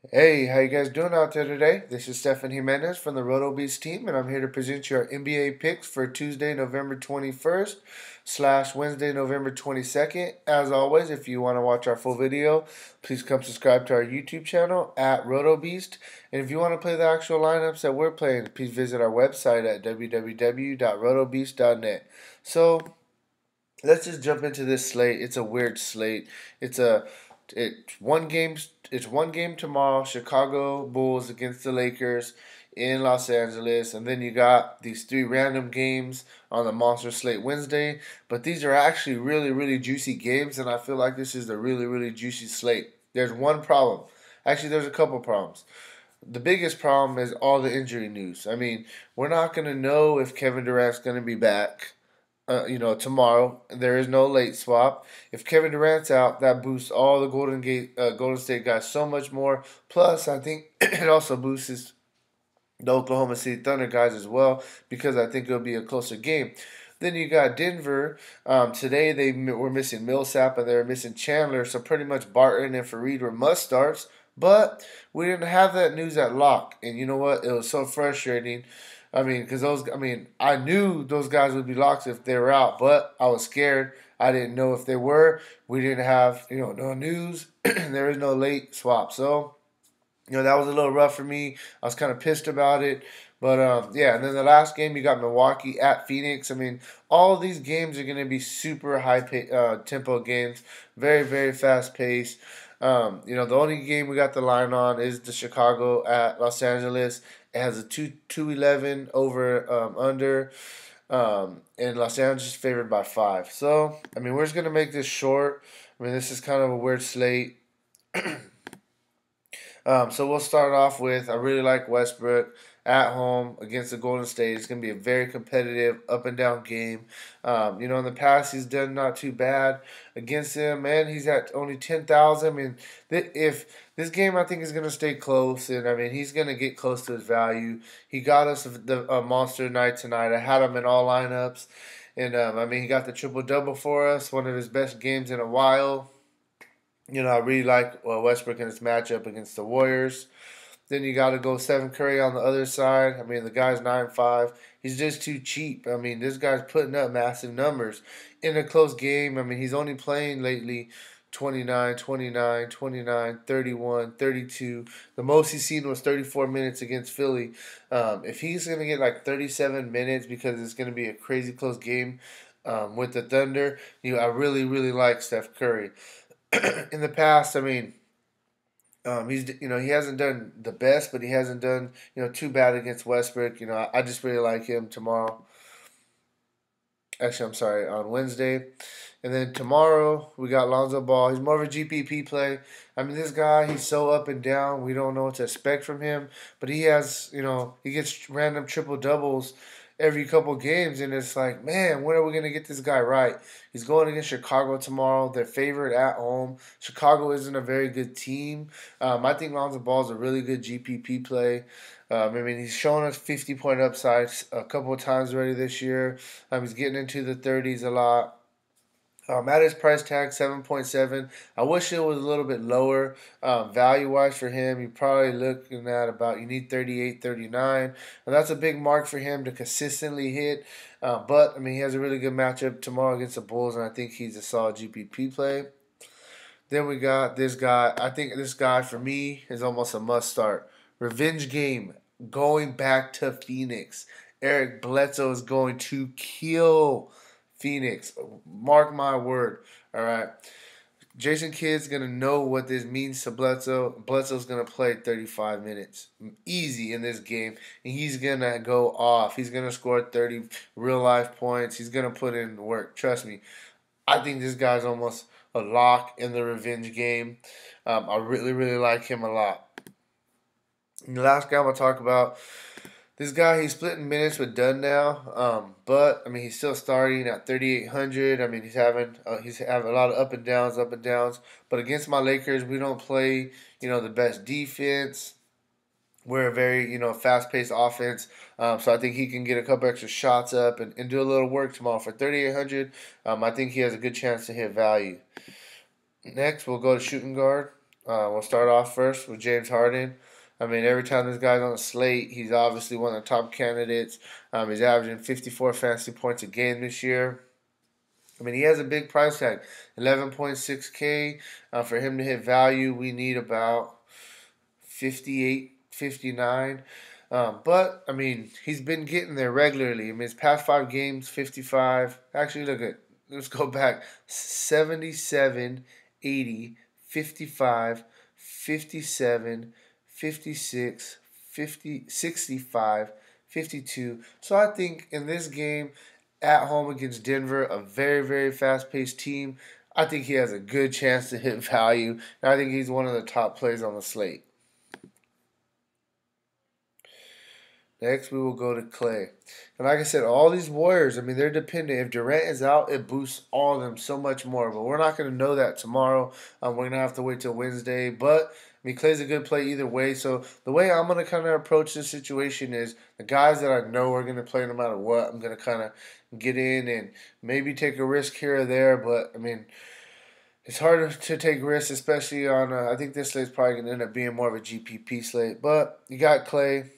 Hey, how you guys doing out there today? This is Stefan Jimenez from the Roto Beast team, and I'm here to present you our NBA picks for Tuesday, November 21st / Wednesday, November 22nd. As always, if you want to watch our full video, please come subscribe to our YouTube channel at Roto Beast. And if you want to play the actual lineups that we're playing, please visit our website at www.rotobeast.net. So, let's just jump into this slate. It's a weird slate. It's a it's one game. It's one game tomorrow. Chicago Bulls against the Lakers in Los Angeles, and then you got these three random games on the Monster Slate Wednesday. But these are actually really, really juicy games, and I feel like this is a really, really juicy slate. There's one problem. Actually, there's a couple problems. The biggest problem is all the injury news. I mean, we're not going to know if Kevin Durant's going to be back. Tomorrow. There is no late swap. If Kevin Durant's out, that boosts all the Golden State guys so much more. Plus, I think it also boosts the Oklahoma City Thunder guys as well because I think it'll be a closer game. Then you got Denver. Today they were missing Millsap and they were missing Chandler, so pretty much Barton and Faried were must starts. But we didn't have that news at lock, and you know what? It was so frustrating. I knew those guys would be locked if they were out, but I was scared. I didn't know if they were. We didn't have, no news. There is no late swap. So, that was a little rough for me. I was kind of pissed about it. But, yeah, and then the last game, you got Milwaukee at Phoenix. I mean, all of these games are going to be super tempo games, very, very fast pace. The only game we got the line on is the Chicago at Los Angeles. It has a 211 over under. And Los Angeles favored by 5. So, I mean, we're just going to make this short. I mean, this is kind of a weird slate. So we'll start off with I really like Westbrook at home against the Golden State. It's going to be a very competitive up and down game. In the past he's done not too bad against them, and he's at only 10,000. I mean, if this game I think is going to stay close, and I mean he's going to get close to his value. He got us the monster night tonight. I had him in all lineups, and he got the triple double for us, one of his best games in a while. I really like Westbrook in his matchup against the Warriors. Then you got to go Stephen Curry on the other side. I mean, the guy's 9'5". He's just too cheap. I mean, this guy's putting up massive numbers in a close game. I mean, he's only playing lately 29, 29, 29, 31, 32. The most he's seen was 34 minutes against Philly. If he's going to get like 37 minutes because it's going to be a crazy close game with the Thunder, I really, really like Steph Curry. In the past, I mean, he hasn't done the best, but he hasn't done too bad against Westbrook. I just really like him tomorrow. Actually, I'm sorry, on Wednesday. And then tomorrow we got Lonzo Ball. He's more of a GPP play. I mean, this guy, he's so up and down. We don't know what to expect from him, but he has, he gets random triple doubles every couple games, and it's like, man, when are we going to get this guy right? He's going against Chicago tomorrow. They're favored at home. Chicago isn't a very good team. I think Lonzo Ball is a really good GPP play. He's shown us 50-point upsides a couple of times already this year. He's getting into the 30s a lot. At his price tag, 7.7. I wish it was a little bit lower value-wise for him. You're probably looking at you need 38, 39. And that's a big mark for him to consistently hit. But he has a really good matchup tomorrow against the Bulls, and I think he's a solid GPP play. Then we got this guy. I think this guy, for me, is almost a must-start. Revenge game, going back to Phoenix. Eric Bledsoe is going to kill Phoenix. Mark my word. All right. Jason Kidd's going to know what this means to Bledsoe. Bledsoe's going to play 35 minutes. Easy in this game. And he's going to go off. He's going to score 30 real-life points. He's going to put in work. Trust me. I think this guy's almost a lock in the revenge game. I really, really like him a lot. And the last guy I'm going to talk about, this guy, he's splitting minutes with Dunn now, but he's still starting at 3,800. He's having a lot of up and downs. But against my Lakers, we don't play the best defense. We're a very fast-paced offense, so I think he can get a couple extra shots up and do a little work tomorrow for 3,800. I think he has a good chance to hit value. Next, we'll go to shooting guard. We'll start off first with James Harden. I mean, every time this guy's on the slate, he's obviously one of the top candidates. He's averaging 54 fantasy points a game this year. I mean, he has a big price tag, 11.6K. For him to hit value, we need about 58, 59. But, I mean, he's been getting there regularly. I mean, his past 5 games, 55. Actually, let's go back. 77, 80, 55, 57, 56, 50, 65, 52. So I think in this game, at home against Denver, a very, very fast paced team, I think he has a good chance to hit value. And I think he's one of the top plays on the slate. Next, we will go to Klay. And like I said, all these Warriors, I mean, they're dependent. If Durant is out, it boosts all of them so much more. But we're not going to know that tomorrow. We're going to have to wait till Wednesday. But, I mean, Klay's a good play either way. So the way I'm going to kind of approach this situation is the guys that I know are going to play no matter what, I'm going to kind of get in and maybe take a risk here or there. But, I mean, it's harder to take risks, especially on. I think this slate's probably going to end up being more of a GPP slate. But you got Klay.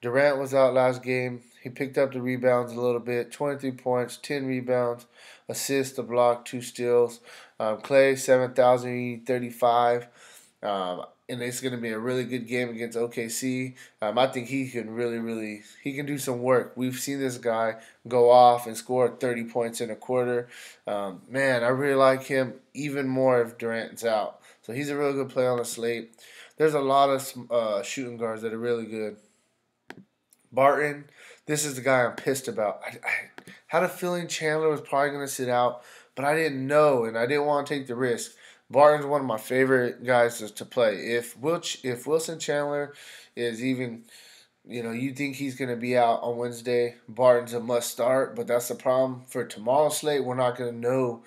Durant was out last game. He picked up the rebounds a little bit. 23 points, 10 rebounds, assists, a block, 2 steals. Klay 7,035. And it's going to be a really good game against OKC. I think he can he can do some work. We've seen this guy go off and score 30 points in a quarter. Man, I really like him even more if Durant's out. So he's a really good play on the slate. There's a lot of shooting guards that are really good. Barton, this is the guy I'm pissed about. I had a feeling Chandler was probably going to sit out, but I didn't know, and I didn't want to take the risk. Barton's one of my favorite guys to play. If Wilson Chandler is even, you think he's going to be out on Wednesday, Barton's a must start, but that's the problem for tomorrow's slate. We're not going to know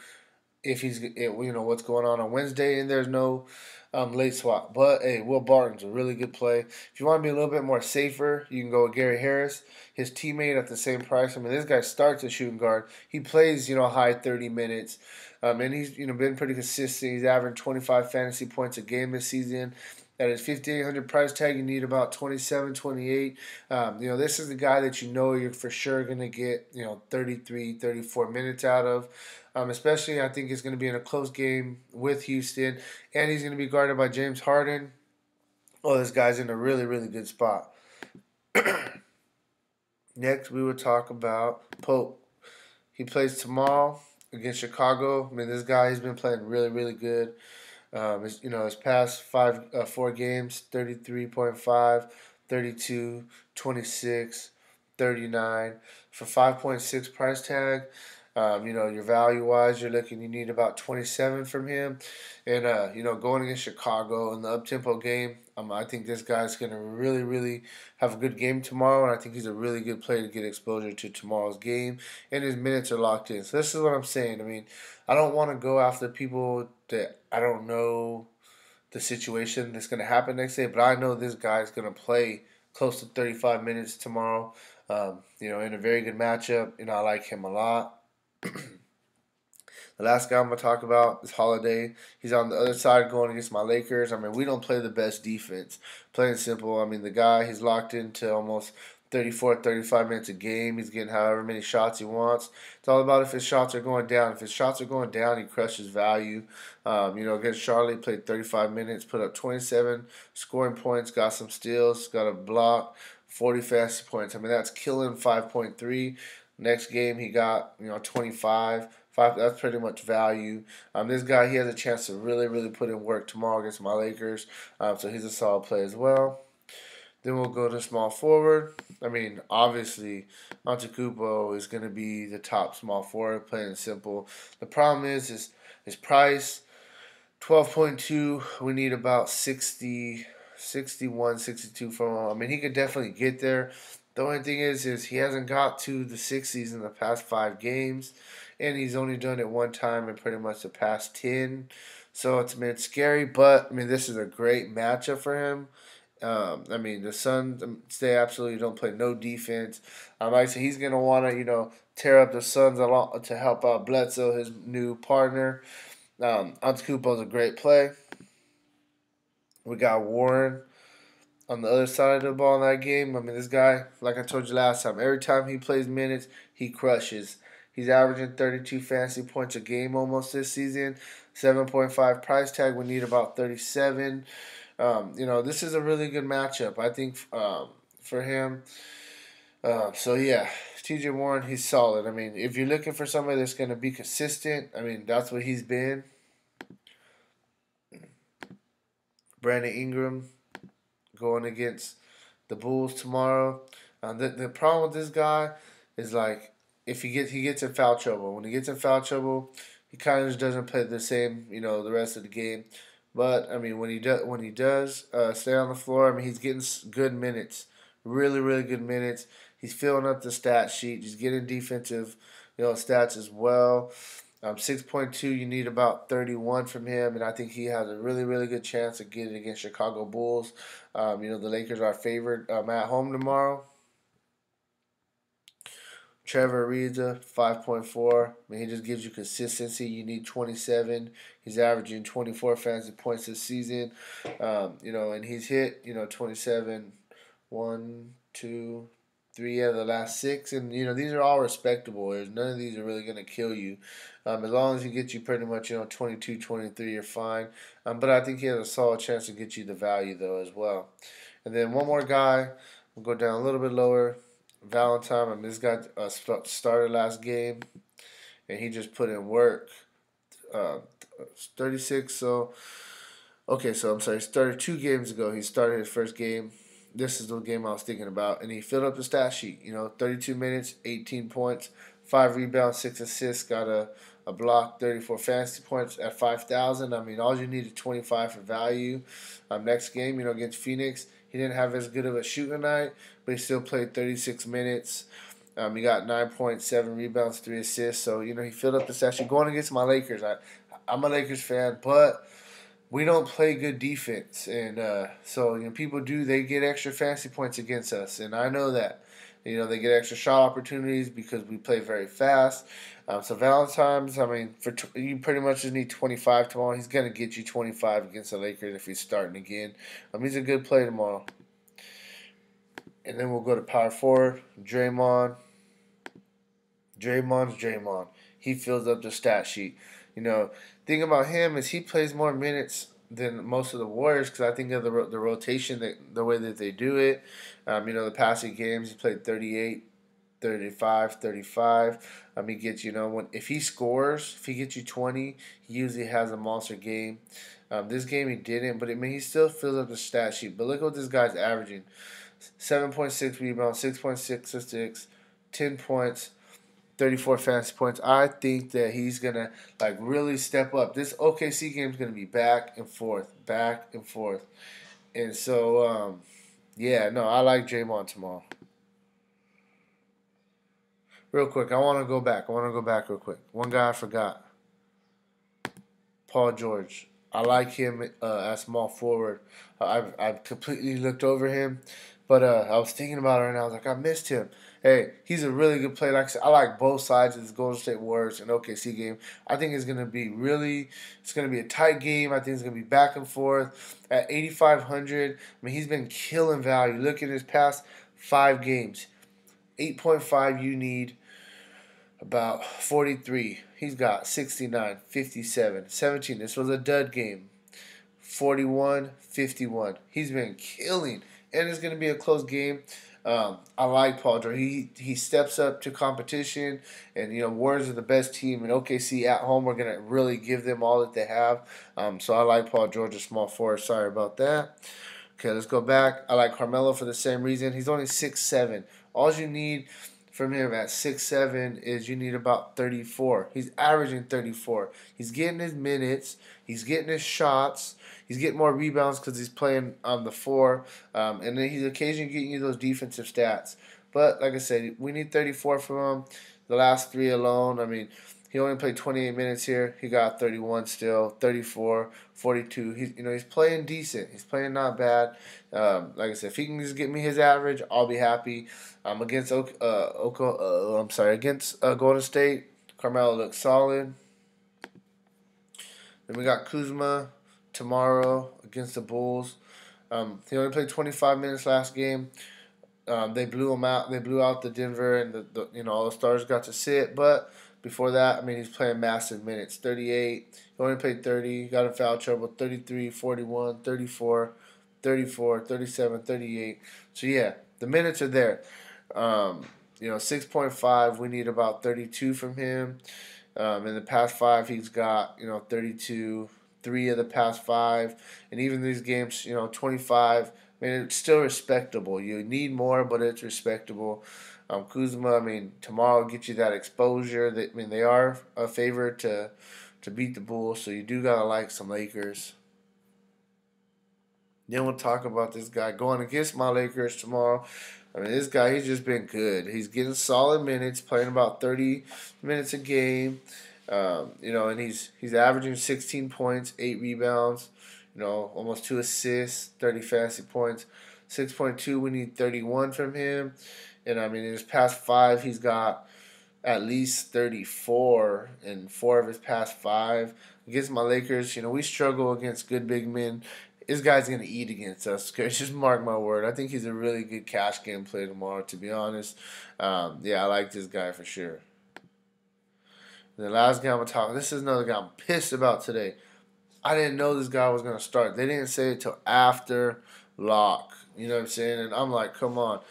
if what's going on Wednesday, and there's no late swap. But hey, Will Barton's a really good play. If you want to be a little bit more safer, you can go with Gary Harris, his teammate at the same price. I mean, this guy starts a shooting guard. He plays high 30 minutes, and he's been pretty consistent. He's averaging 25 fantasy points a game this season. At his 5,800 price tag, you need about 27, 28. This is the guy that you're for sure going to get 33, 34 minutes out of. Especially, I think it's going to be in a close game with Houston, and he's going to be guarded by James Harden. Oh, this guy's in a really, really good spot. Next, we will talk about Pope. He plays tomorrow against Chicago. I mean, this guy has been playing really, really good. His past 4 games, 33.5, 32, 26, 39 for 5.6 price tag. Your value wise, you need about 27 from him. And, going against Chicago in the up tempo game, I think this guy's going to really, really have a good game tomorrow. And I think he's a really good player to get exposure to tomorrow's game. And his minutes are locked in. So this is what I'm saying. I mean, I don't want to go after people that I don't know the situation that's going to happen next day. But I know this guy's going to play close to 35 minutes tomorrow, in a very good matchup. I like him a lot. The last guy I'm going to talk about is Holiday. He's on the other side going against my Lakers. I mean, we don't play the best defense. Plain and simple. I mean, the guy, he's locked into almost 34, 35 minutes a game. He's getting however many shots he wants. It's all about if his shots are going down. If his shots are going down, he crushes value. Against Charlotte, he played 35 minutes, put up 27 scoring points, got some steals, got a block, 40 fantasy points. I mean, that's killing 5.3. Next game, he got 25. That's pretty much value. This guy, he has a chance to really, really put in work tomorrow against my Lakers. So he's a solid play as well. Then we'll go to small forward. I mean, obviously, Antetokounmpo is going to be the top small forward, plain and simple. The problem is his price, 12.2. We need about 60, 61, 62 from him. I mean, he could definitely get there. The only thing is he hasn't got to the 60s in the past 5 games, and he's only done it one time in pretty much the past 10. So it's been scary, but I mean, this is a great matchup for him. The Suns, they absolutely don't play no defense. I say he's gonna want to tear up the Suns a lot to help out Bledsoe, his new partner. Antetokounmpo's a great play. We got Warren on the other side of the ball in that game. I mean, this guy, like I told you last time, every time he plays minutes, he crushes. He's averaging 32 fantasy points a game almost this season. 7.5 price tag. We need about 37. This is a really good matchup, I think, for him. So yeah, TJ Warren, he's solid. I mean, if you're looking for somebody that's going to be consistent, I mean, that's what he's been. Brandon Ingram going against the Bulls tomorrow. The problem with this guy is like if he gets in foul trouble. When he gets in foul trouble, he kind of just doesn't play the same, the rest of the game. But I mean, when he does stay on the floor, I mean, he's getting good minutes, really really good minutes. He's filling up the stat sheet. He's getting defensive, stats as well. 6.2, you need about 31 from him, and I think he has a really, really good chance of getting against Chicago Bulls. The Lakers are favored at home tomorrow. Trevor Ariza, 5.4. I mean, he just gives you consistency. You need 27. He's averaging 24 fantasy points this season. And he's hit, 27, 1, 2, 3 out of the last 6. And, these are all respectable. None of these are really going to kill you. As long as he gets you pretty much, 22, 23, you're fine. But I think he has a solid chance to get you the value, though, as well. And then one more guy. We'll go down a little bit lower. Valentine. I mean, this guy started last game, and he just put in work. 36. So I'm sorry. He started 2 games ago. He started his first game. This is the game I was thinking about, and he filled up the stat sheet. 32 minutes, 18 points, 5 rebounds, 6 assists, got a block, 34 fantasy points at 5,000. I mean, all you need is 25 for value. Next game, against Phoenix, he didn't have as good of a shooting night, but he still played 36 minutes. He got 9.7 rebounds, 3 assists. So, he filled up the stat sheet. Going against my Lakers, I'm a Lakers fan, but we don't play good defense. And so, people they get extra fantasy points against us. And I know that. They get extra shot opportunities because we play very fast. So Valentine's, I mean, you pretty much just need 25 tomorrow. He's going to get you 25 against the Lakers if he's starting again. He's a good play tomorrow. And then we'll go to power forward. Draymond. Draymond's Draymond. He fills up the stat sheet. Thing about him is he plays more minutes than most of the Warriors because I think of the rotation, the way that they do it. The past 8 games, he played 38, 35, 35. He gets, if he scores, if he gets you 20, he usually has a monster game. This game he didn't, but he still fills up the stat sheet. But look what this guy's averaging. 7.6 rebounds, 6.6 assists, 10 points, 34 fantasy points. I think that he's going to really step up. This OKC game is going to be back and forth. And so, I like Draymond tomorrow. Real quick, I want to go back real quick. One guy I forgot. Paul George. I like him as small forward. I've completely looked over him. But I was thinking about it and I was like, I missed him. Hey, he's a really good player. Like I said, I like both sides of this Golden State Warriors and OKC game. I think it's going to be a tight game. I think it's going to be back and forth. At 8,500, he's been killing value. Look at his past 5 games. 8.5, you need about 43. He's got 69, 57, 17. This was a dud game. 41, 51. He's been killing. And it's going to be a close game. I like Paul George. He steps up to competition, and Warriors are the best team, and OKC at home we're going to really give them all that they have. So I like Paul George, a small forward. Sorry about that. Okay, let's go back. I like Carmelo for the same reason. He's only 6'7". All you need from him at 6'7" is you need about 34. He's averaging 34. He's getting his minutes. He's getting his shots. He's getting more rebounds because he's playing on the 4. And then he's occasionally getting you those defensive stats. But like I said, we need 34 from him. The last 3 alone, he only played 28 minutes here. He got 31 still, 34, 42. He's playing decent. He's playing not bad. Like I said, if he can just get me his average, I'll be happy. Against Golden State, Carmelo looks solid. Then we got Kuzma tomorrow against the Bulls. He only played 25 minutes last game. They blew him out. They blew out the Denver, and all the stars got to sit. But before that, I mean, he's playing massive minutes. 38. He only played 30. Got in foul trouble. 33, 41, 34, 34, 37, 38. So yeah, the minutes are there. 6.5. We need about 32 from him. In the past 5, he's got 32. 3 of the past 5, and even these games, 25. I mean, it's still respectable. You need more, but it's respectable. Kuzma, I mean, tomorrow will get you that exposure. They are a favorite to beat the Bulls, so you do gotta like some Lakers. Then we'll talk about this guy going against my Lakers tomorrow. I mean, this guy, he's just been good. He's getting solid minutes, playing about 30 minutes a game. And he's averaging 16 points, 8 rebounds, almost 2 assists, 30 fantasy points. 6.2, we need 31 from him. And, I mean, in his past 5, he's got at least 34 in 4 of his past 5. Against my Lakers, we struggle against good big men. This guy's going to eat against us. Just mark my word. I think he's a really good cash game play tomorrow, to be honest. I like this guy for sure. And the last guy I'm going to talk, this is another guy I'm pissed about today. I didn't know this guy was going to start. They didn't say it till after lock. You know what I'm saying? And I'm like, come on.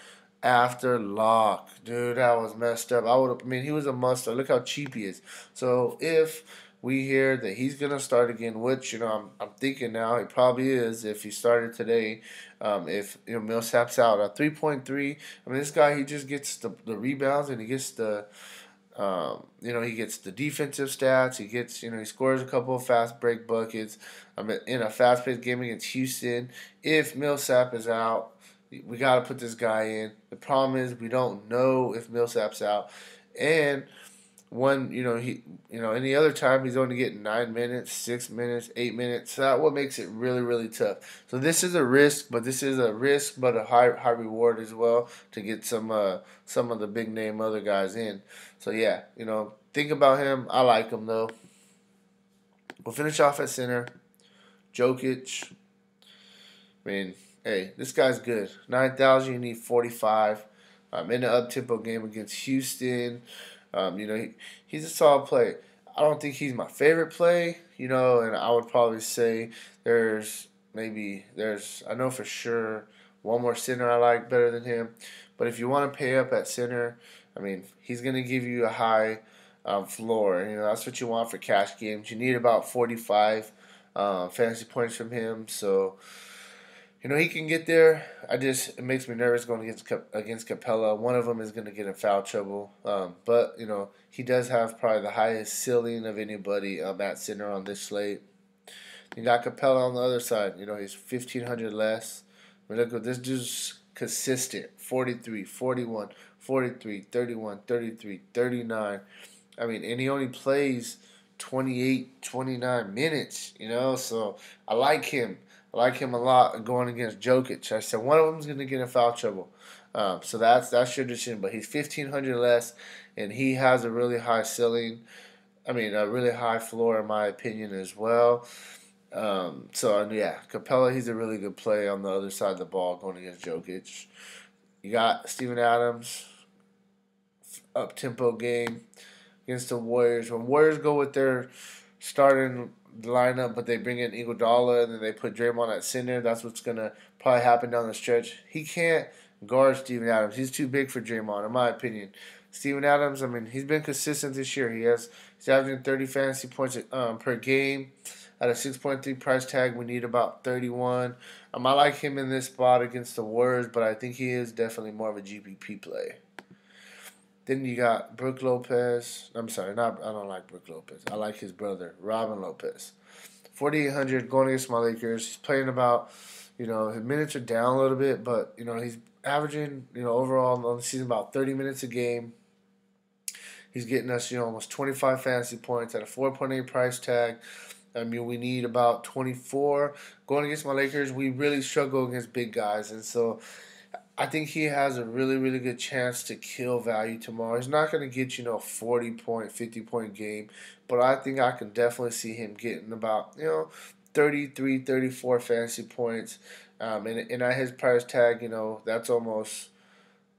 After lock. Dude, that was messed up. He was a must-start. Look how cheap he is. So if we hear that he's going to start again, which, I'm thinking now he probably is if he started today. If Millsap's out at 3.3, I mean, this guy, he just gets the rebounds and he gets the he gets the defensive stats. He gets, he scores a couple of fast break buckets. In a fast-paced game against Houston. If Millsap is out, we got to put this guy in. The problem is we don't know if Millsap's out, and any other time he's only getting 9 minutes, 6 minutes, 8 minutes. So that's what makes it really, really tough. So this is a risk, but a high reward as well to get some of the big name other guys in. So yeah, think about him. I like him though. We'll finish off at center. Jokic. I mean, hey, this guy's good. 9,000, you need 45. In the up-tempo game against Houston. He's a solid play. I don't think he's my favorite play, and I would probably say I know for sure one more center I like better than him. But if you want to pay up at center, I mean, he's going to give you a high floor. That's what you want for cash games. You need about 45 fantasy points from him. So, he can get there. It makes me nervous going against Capela. One of them is going to get in foul trouble. But he does have probably the highest ceiling of anybody at center on this slate. You got Capela on the other side. He's 1,500 less. I mean, look at this dude's consistent. 43, 41, 43, 31, 33, 39. I mean, and he only plays 28, 29 minutes, So I like him. I like him a lot going against Jokic. I said one of them is going to get in foul trouble. So that's your decision. But he's 1,500 less, and he has a really high ceiling. A really high floor in my opinion as well. Capela, he's a really good play on the other side of the ball going against Jokic. You got Steven Adams, up-tempo game against the Warriors. When Warriors go with their starting lineup, but they bring in Iguodala and then they put Draymond at center, that's what's going to probably happen down the stretch. He can't guard Steven Adams. He's too big for Draymond, in my opinion. Steven Adams, he's been consistent this year. He's averaging 30 fantasy points per game. At a 6.3 price tag, we need about 31. I like him in this spot against the Warriors, but I think he is definitely more of a GPP play. Then you got Brook Lopez. I don't like Brook Lopez. I like his brother, Robin Lopez. 4,800 going against my Lakers. He's playing about, his minutes are down a little bit, but, he's averaging, overall on the season about 30 minutes a game. He's getting us, almost 25 fantasy points at a 4.8 price tag. We need about 24. Going against my Lakers, we really struggle against big guys, and so I think he has a really, really good chance to kill value tomorrow. He's not going to get, 40-point, 50-point game, but I think I can definitely see him getting about, 33, 34 fantasy points. And at his price tag, that's almost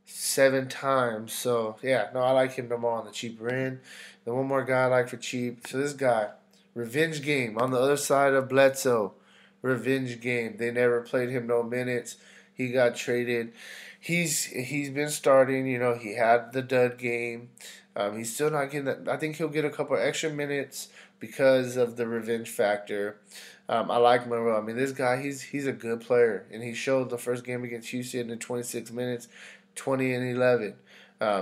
7 times. So yeah, no, I like him no more on the cheaper end. Then one more guy I like for cheap. So this guy, revenge game on the other side of Bledsoe. Revenge game. They never played him no minutes. He got traded. He's been starting. He had the dud game. He's still not getting that. I think he'll get a couple extra minutes because of the revenge factor. I like Monroe. I mean, this guy, he's a good player, and he showed the first game against Houston in 26 minutes, 20 and 11.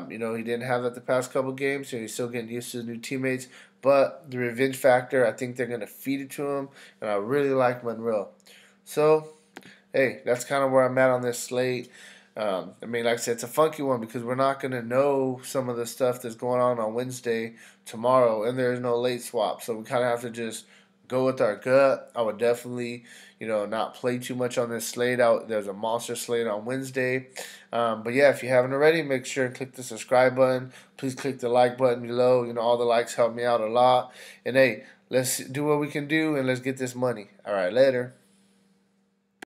He didn't have that the past couple games, so he's still getting used to the new teammates. But the revenge factor, I think they're going to feed it to him, and I really like Monroe. So, hey, that's kind of where I'm at on this slate. Like I said, it's a funky one because we're not going to know some of the stuff that's going on Wednesday, tomorrow, and there's no late swap. So we kind of have to just go with our gut. I would definitely, not play too much on this slate. There's a monster slate on Wednesday. But yeah, if you haven't already, make sure and click the subscribe button. Please click the like button below. All the likes help me out a lot. And hey, let's do what we can do and let's get this money. All right, later.